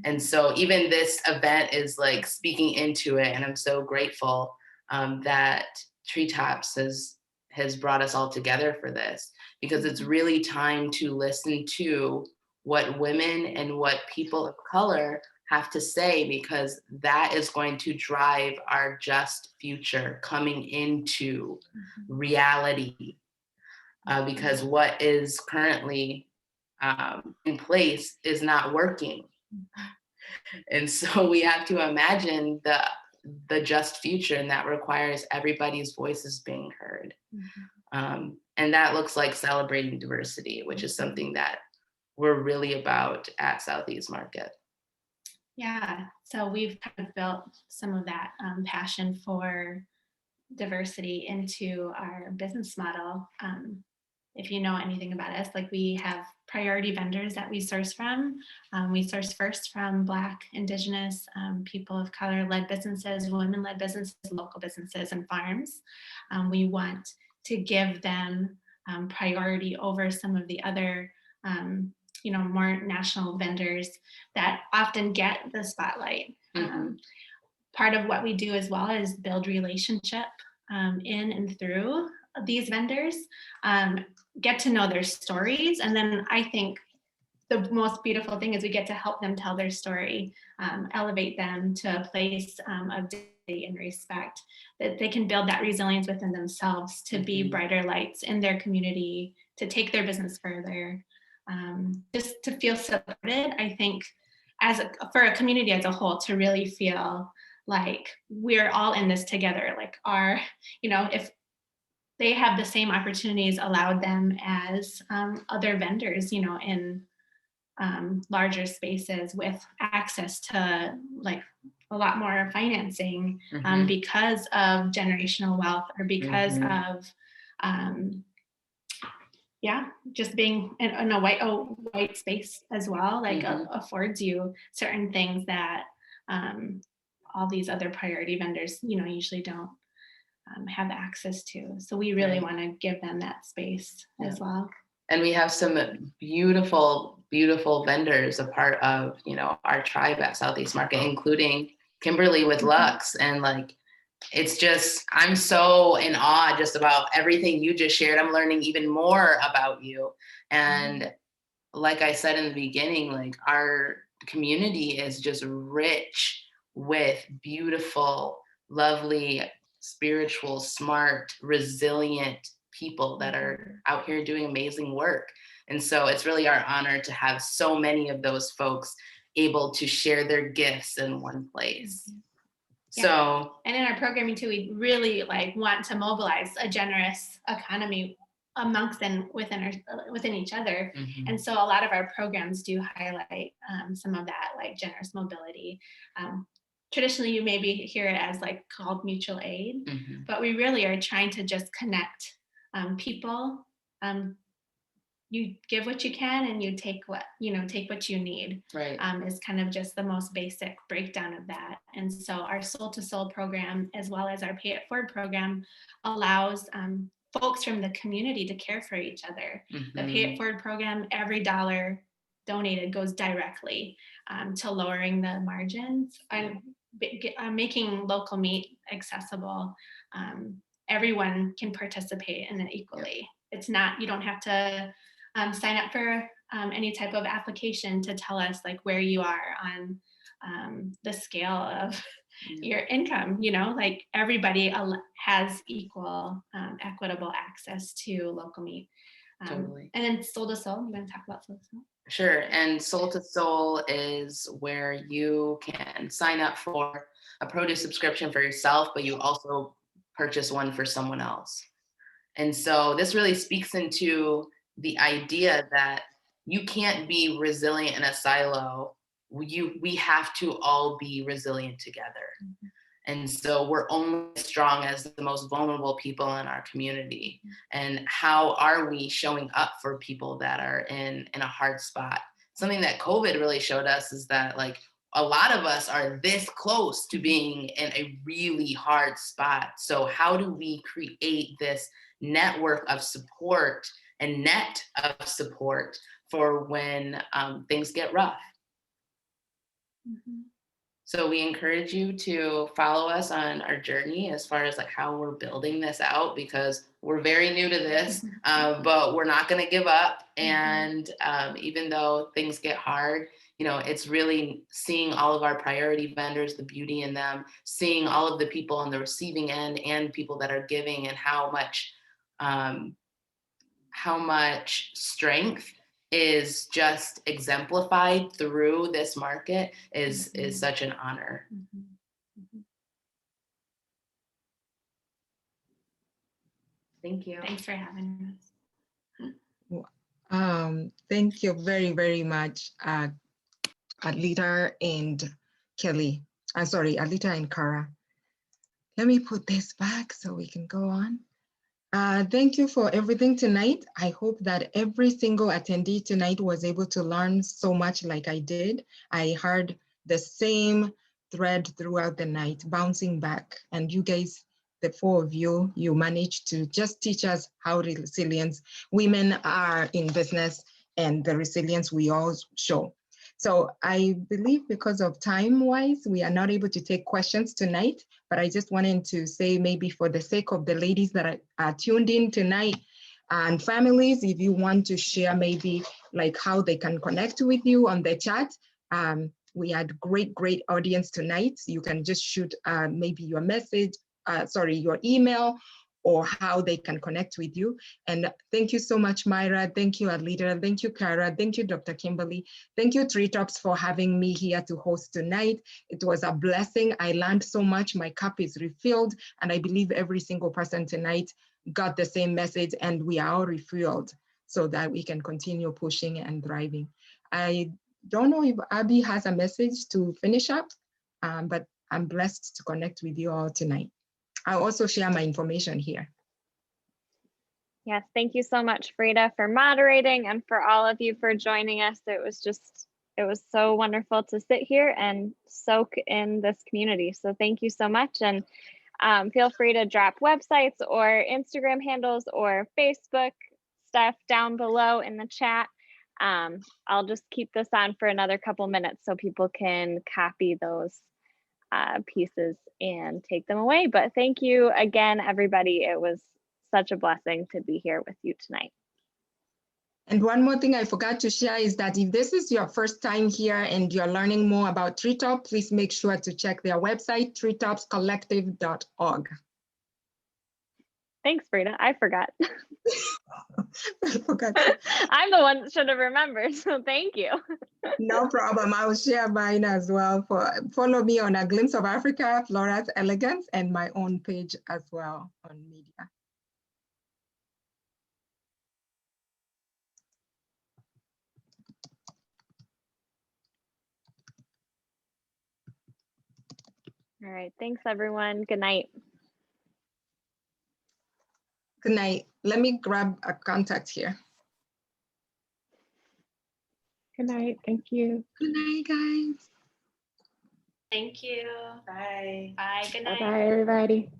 And so even this event is like speaking into it, and I'm so grateful that Treetops has brought us all together for this, because it's really time to listen to what women and what people of color have to say, because that is going to drive our just future coming into reality. Because what is currently in place is not working. And so we have to imagine the just future, and that requires everybody's voices being heard. And that looks like celebrating diversity, which is something that we're really about at Southeast Market. Yeah, so we've kind of built some of that passion for diversity into our business model. If you know anything about us, like we have priority vendors that we source from. We source first from Black, Indigenous, people of color led businesses, women led businesses, local businesses and farms. We want to give them priority over some of the other more national vendors that often get the spotlight. Part of what we do as well is build relationship in and through these vendors, get to know their stories. And then I think the most beautiful thing is we get to help them tell their story, elevate them to a place of dignity and respect, that they can build that resilience within themselves to be brighter lights in their community, to take their business further, just to feel supported. I think for a community as a whole, to really feel like we're all in this together, like if they have the same opportunities allowed them as other vendors, in larger spaces with access to like a lot more financing because of generational wealth, or because of just being in a white space as well, like affords you certain things that all these other priority vendors usually don't have access to. So we really want to give them that space as well. And we have some beautiful, beautiful vendors a part of, our tribe at Southeast Market, including Kimberly with Luxe. And like, it's just, I'm so in awe just about everything you just shared. I'm learning even more about you. And like I said in the beginning, like our community is just rich with beautiful, lovely, spiritual, smart, resilient people that are out here doing amazing work. And so it's really our honor to have so many of those folks able to share their gifts in one place. So, and in our programming too, we really want to mobilize a generous economy amongst and within each other. And so a lot of our programs do highlight some of that, like generous mobility. Traditionally, you maybe hear it as called mutual aid, but we really are trying to just connect people. You give what you can, and you take what you need. Right. Is kind of just the most basic breakdown of that. And so our Soul to Soul program, as well as our Pay It Forward program, allows folks from the community to care for each other. The Pay It Forward program, every dollar donated goes directly to lowering the margins and making local meat accessible. Everyone can participate in it equally. It's not, you don't have to sign up for any type of application to tell us where you are on the scale of your income. Everybody has equal equitable access to local meat. Totally. And then Soul to Soul, you want to talk about Soul to Soul? Sure. And Soul to Soul is where you can sign up for a produce subscription for yourself, but you also purchase one for someone else. And so this really speaks into the idea that you can't be resilient in a silo. We have to all be resilient together. And so we're only as strong as the most vulnerable people in our community. And how are we showing up for people that are in a hard spot? Something that COVID really showed us is that a lot of us are this close to being in a really hard spot. So how do we create this network of support and net of support for when things get rough? So we encourage you to follow us on our journey as far as how we're building this out, because we're very new to this, but we're not going to give up. And even though things get hard, it's really seeing all of our priority vendors, the beauty in them, seeing all of the people on the receiving end and people that are giving, and how much strength is just exemplified through this market is such an honor. Thank you. Thanks for having us. Thank you very, very much, Alita and Kelly. Alita and Cara. Let me put this back so we can go on. Thank you for everything tonight. I hope that every single attendee tonight was able to learn so much like I did. I heard the same thread throughout the night, bouncing back. And you guys, the four of you, you managed to just teach us how resilient women are in business and the resilience we all show. So I believe because of time-wise, we are not able to take questions tonight, but I just wanted to say, maybe for the sake of the ladies that are tuned in tonight, and families, if you want to share maybe like how they can connect with you on the chat. We had great audience tonight. You can just shoot maybe your message, your email, or how they can connect with you. And thank you so much, Myra. Thank you, Alita. Thank you, Cara. Thank you, Dr. Kimberly. Thank you, Treetops, for having me here to host tonight. It was a blessing. I learned so much. My cup is refilled. And I believe every single person tonight got the same message, and we are all refilled so that we can continue pushing and thriving. I don't know if Abby has a message to finish up, but I'm blessed to connect with you all tonight. I'll also share my information here. Yes, thank you so much, Fridah, for moderating, and for all of you for joining us. It was so wonderful to sit here and soak in this community. So thank you so much. And feel free to drop websites or Instagram handles or Facebook stuff down below in the chat. I'll just keep this on for another couple minutes so people can copy those pieces and take them away. But thank you again, everybody. It was such a blessing to be here with you tonight. And one more thing I forgot to share is that if this is your first time here and you're learning more about Treetop, please make sure to check their website, treetopscollective.org. Thanks, Fridah. I forgot. I forgot. I'm the one that should have remembered, so thank you. No problem. I will share mine as well. Follow me on A Glimpse of Africa, Flora's Elegance, and my own page as well on media. All right. Thanks, everyone. Good night. Good night. Let me grab a contact here. Good night. Thank you. Good night, guys. Thank you. Bye. Bye. Good night. Bye-bye, everybody.